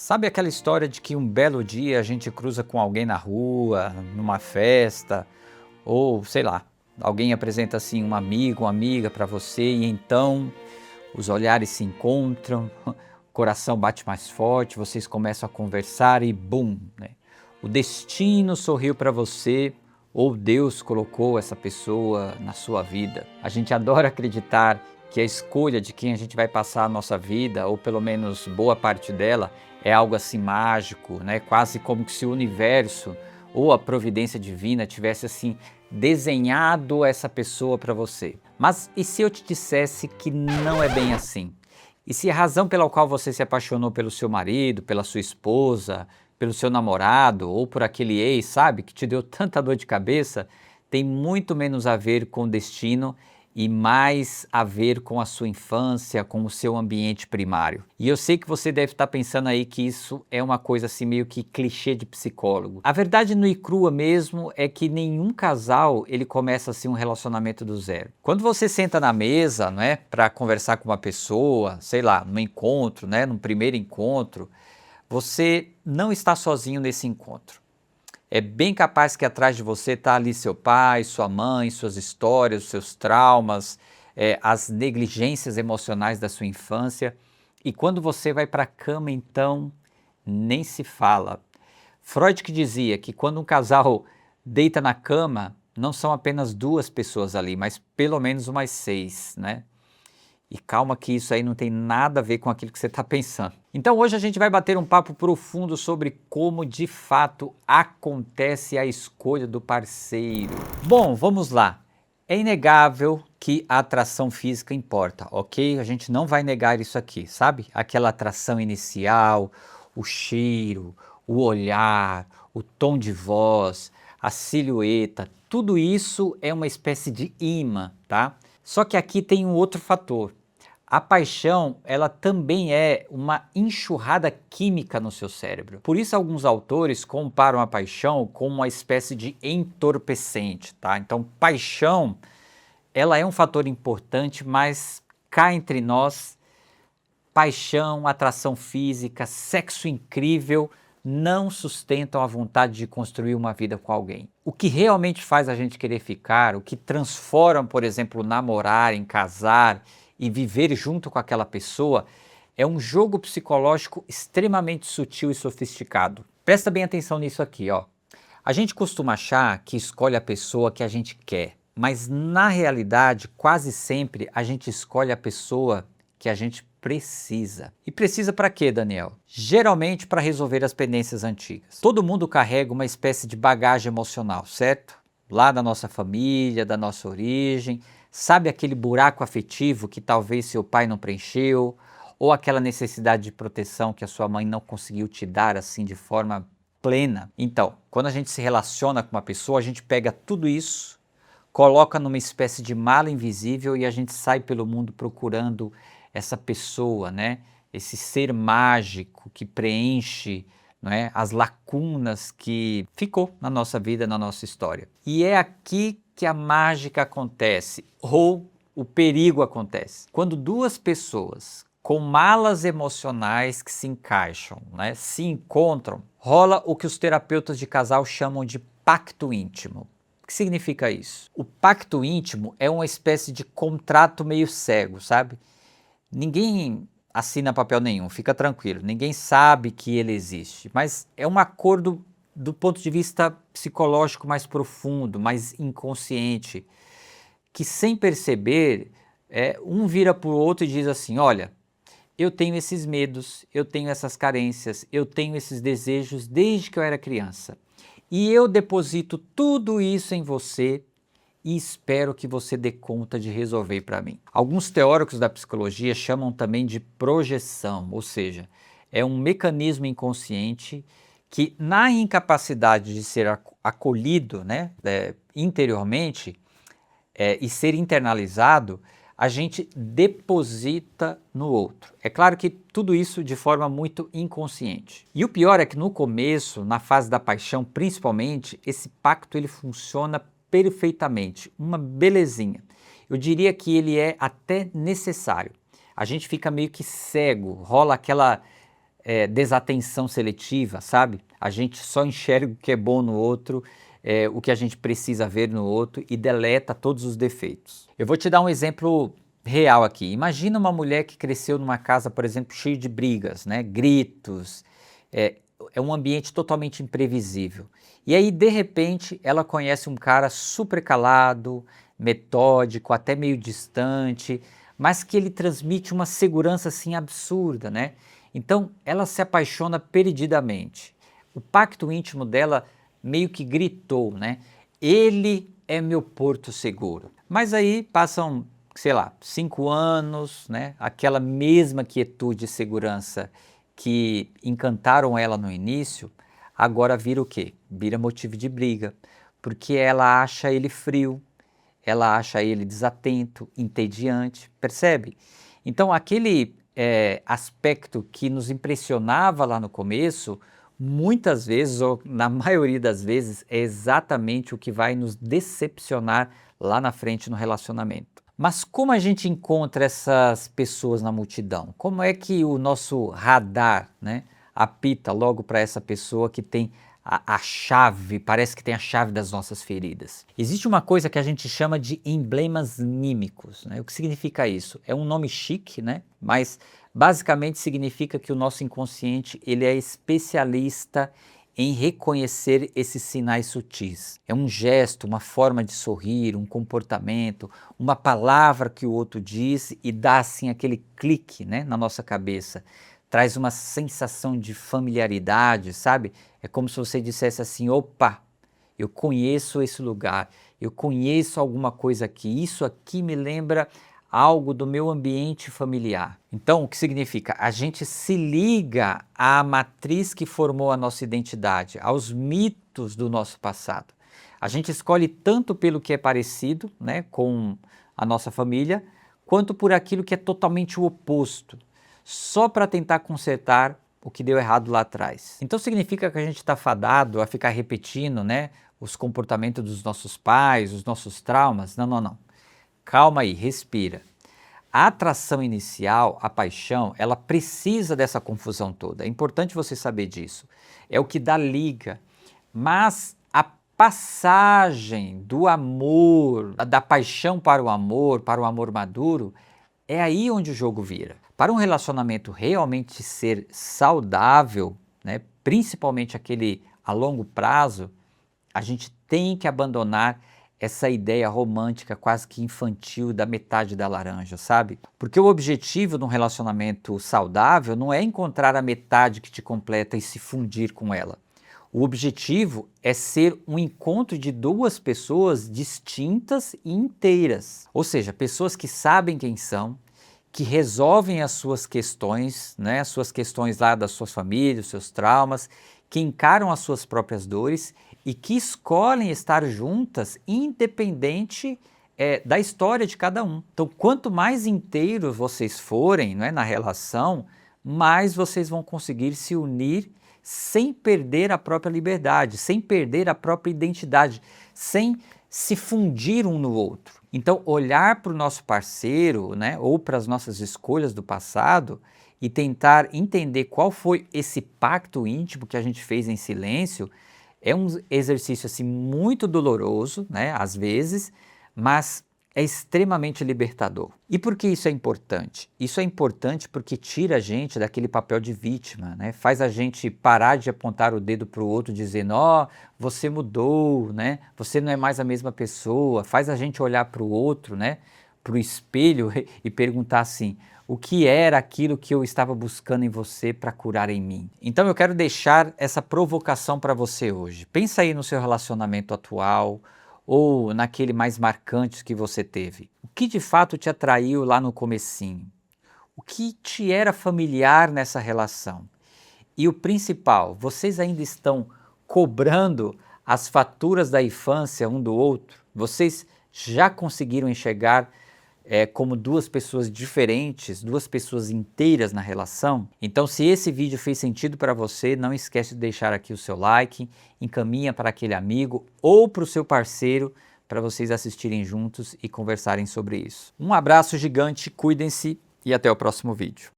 Sabe aquela história de que um belo dia a gente cruza com alguém na rua, numa festa, ou sei lá, alguém apresenta assim um amigo, uma amiga para você e então os olhares se encontram, o coração bate mais forte, vocês começam a conversar e bum, né? O destino sorriu para você ou Deus colocou essa pessoa na sua vida. A gente adora acreditar que a escolha de quem a gente vai passar a nossa vida, ou pelo menos boa parte dela, é algo assim mágico, né? Quase como se o universo ou a providência divina tivesse assim desenhado essa pessoa para você. Mas e se eu te dissesse que não é bem assim? E se a razão pela qual você se apaixonou pelo seu marido, pela sua esposa, pelo seu namorado ou por aquele ex, sabe, que te deu tanta dor de cabeça, tem muito menos a ver com o destino e mais a ver com a sua infância, com o seu ambiente primário. E eu sei que você deve estar pensando aí que isso é uma coisa assim meio que clichê de psicólogo. A verdade nua e crua mesmo é que nenhum casal ele começa assim um relacionamento do zero. Quando você senta na mesa, né, para conversar com uma pessoa, sei lá, num encontro, né, num primeiro encontro, você não está sozinho nesse encontro. É bem capaz que atrás de você está ali seu pai, sua mãe, suas histórias, seus traumas, as negligências emocionais da sua infância. E quando você vai para a cama, então, nem se fala. Freud que dizia que quando um casal deita na cama, não são apenas duas pessoas ali, mas pelo menos umas seis, né? E calma que isso aí não tem nada a ver com aquilo que você está pensando. Então hoje a gente vai bater um papo profundo sobre como de fato acontece a escolha do parceiro. Bom, vamos lá. É inegável que a atração física importa, ok? A gente não vai negar isso aqui, sabe? Aquela atração inicial, o cheiro, o olhar, o tom de voz, a silhueta, tudo isso é uma espécie de imã, tá? Só que aqui tem um outro fator. A paixão, ela também é uma enxurrada química no seu cérebro. Por isso alguns autores comparam a paixão com uma espécie de entorpecente, tá? Então, paixão, ela é um fator importante, mas cá entre nós, paixão, atração física, sexo incrível não sustentam a vontade de construir uma vida com alguém. O que realmente faz a gente querer ficar, o que transforma, por exemplo, namorar em casar e viver junto com aquela pessoa, é um jogo psicológico extremamente sutil e sofisticado. Presta bem atenção nisso aqui, ó. A gente costuma achar que escolhe a pessoa que a gente quer, mas na realidade, quase sempre a gente escolhe a pessoa que a gente precisa. E precisa para quê, Daniel? Geralmente para resolver as pendências antigas. Todo mundo carrega uma espécie de bagagem emocional, certo? Lá da nossa família, da nossa origem, sabe aquele buraco afetivo que talvez seu pai não preencheu, ou aquela necessidade de proteção que a sua mãe não conseguiu te dar assim de forma plena. Então, quando a gente se relaciona com uma pessoa, a gente pega tudo isso, coloca numa espécie de mala invisível e a gente sai pelo mundo procurando essa pessoa, né? Esse ser mágico que preenche, não é, as lacunas que ficou na nossa vida, na nossa história. E é aqui que a mágica acontece, ou o perigo acontece. Quando duas pessoas com malas emocionais que se encaixam, né, se encontram, rola o que os terapeutas de casal chamam de pacto íntimo. O que significa isso? O pacto íntimo é uma espécie de contrato meio cego, sabe? Ninguém assina papel nenhum, fica tranquilo, ninguém sabe que ele existe, mas é um acordo do ponto de vista psicológico mais profundo, mais inconsciente, que sem perceber, um vira para o outro e diz assim, olha, eu tenho esses medos, eu tenho essas carências, eu tenho esses desejos desde que eu era criança. E eu deposito tudo isso em você e espero que você dê conta de resolver para mim. Alguns teóricos da psicologia chamam também de projeção, ou seja, é um mecanismo inconsciente que na incapacidade de ser acolhido, né, interiormente e ser internalizado, a gente deposita no outro. É claro que tudo isso de forma muito inconsciente. E o pior é que no começo, na fase da paixão principalmente, esse pacto ele funciona perfeitamente, uma belezinha. Eu diria que ele é até necessário. A gente fica meio que cego, rola desatenção seletiva, sabe? A gente só enxerga o que é bom no outro, o que a gente precisa ver no outro e deleta todos os defeitos. Eu vou te dar um exemplo real aqui. Imagina uma mulher que cresceu numa casa, por exemplo, cheia de brigas, né? Gritos, é um ambiente totalmente imprevisível. E aí, de repente, ela conhece um cara super calado, metódico, até meio distante, mas que ele transmite uma segurança assim absurda, né? Então, ela se apaixona perdidamente. O pacto íntimo dela meio que gritou, né? Ele é meu porto seguro. Mas aí passam, sei lá, 5 anos, né? Aquela mesma quietude e segurança que encantaram ela no início, agora vira o quê? Vira motivo de briga, porque ela acha ele frio, ela acha ele desatento, entediante, percebe? Então aquele aspecto que nos impressionava lá no começo, muitas vezes, ou na maioria das vezes, é exatamente o que vai nos decepcionar lá na frente no relacionamento. Mas como a gente encontra essas pessoas na multidão? Como é que o nosso radar, né, apita logo para essa pessoa que tem a chave, parece que tem a chave das nossas feridas? Existe uma coisa que a gente chama de emblemas mímicos, né? O que significa isso? É um nome chique, né? Mas basicamente significa que o nosso inconsciente ele é especialista em reconhecer esses sinais sutis. É um gesto, uma forma de sorrir, um comportamento, uma palavra que o outro diz e dá assim aquele clique, né, na nossa cabeça. Traz uma sensação de familiaridade, sabe? É como se você dissesse assim, opa, eu conheço esse lugar, eu conheço alguma coisa aqui, isso aqui me lembra algo do meu ambiente familiar. Então, o que significa? A gente se liga à matriz que formou a nossa identidade, aos mitos do nosso passado. A gente escolhe tanto pelo que é parecido, né, com a nossa família, quanto por aquilo que é totalmente o oposto, só para tentar consertar o que deu errado lá atrás. Então significa que a gente está fadado a ficar repetindo, né, os comportamentos dos nossos pais, os nossos traumas? Não, não, não. Calma aí, respira. A atração inicial, a paixão, ela precisa dessa confusão toda. É importante você saber disso. É o que dá liga. Mas a passagem do amor, da paixão para o amor maduro, é aí onde o jogo vira. Para um relacionamento realmente ser saudável, né, principalmente aquele a longo prazo, a gente tem que abandonar essa ideia romântica quase que infantil da metade da laranja, sabe? Porque o objetivo de um relacionamento saudável não é encontrar a metade que te completa e se fundir com ela. O objetivo é ser um encontro de duas pessoas distintas e inteiras. Ou seja, pessoas que sabem quem são, que resolvem as suas questões, né? As suas questões lá das suas famílias, os seus traumas, que encaram as suas próprias dores e que escolhem estar juntas independente da história de cada um. Então, quanto mais inteiros vocês forem, né, na relação, mais vocês vão conseguir se unir sem perder a própria liberdade, sem perder a própria identidade, sem se fundir um no outro. Então, olhar para o nosso parceiro, né, ou para as nossas escolhas do passado e tentar entender qual foi esse pacto íntimo que a gente fez em silêncio, é um exercício assim muito doloroso, né, às vezes, mas é extremamente libertador. E por que isso é importante? Isso é importante porque tira a gente daquele papel de vítima, né? Faz a gente parar de apontar o dedo para o outro dizendo, ó, você mudou, né? Você não é mais a mesma pessoa. Faz a gente olhar para o outro, né? Para o espelho e perguntar assim, o que era aquilo que eu estava buscando em você para curar em mim? Então eu quero deixar essa provocação para você hoje. Pensa aí no seu relacionamento atual, ou naquele mais marcante que você teve. O que de fato te atraiu lá no comecinho? O que te era familiar nessa relação? E o principal, vocês ainda estão cobrando as faturas da infância um do outro? Vocês já conseguiram enxergar como duas pessoas diferentes, duas pessoas inteiras na relação? Então, se esse vídeo fez sentido para você, não esquece de deixar aqui o seu like, encaminha para aquele amigo ou para o seu parceiro para vocês assistirem juntos e conversarem sobre isso. Um abraço gigante, cuidem-se e até o próximo vídeo.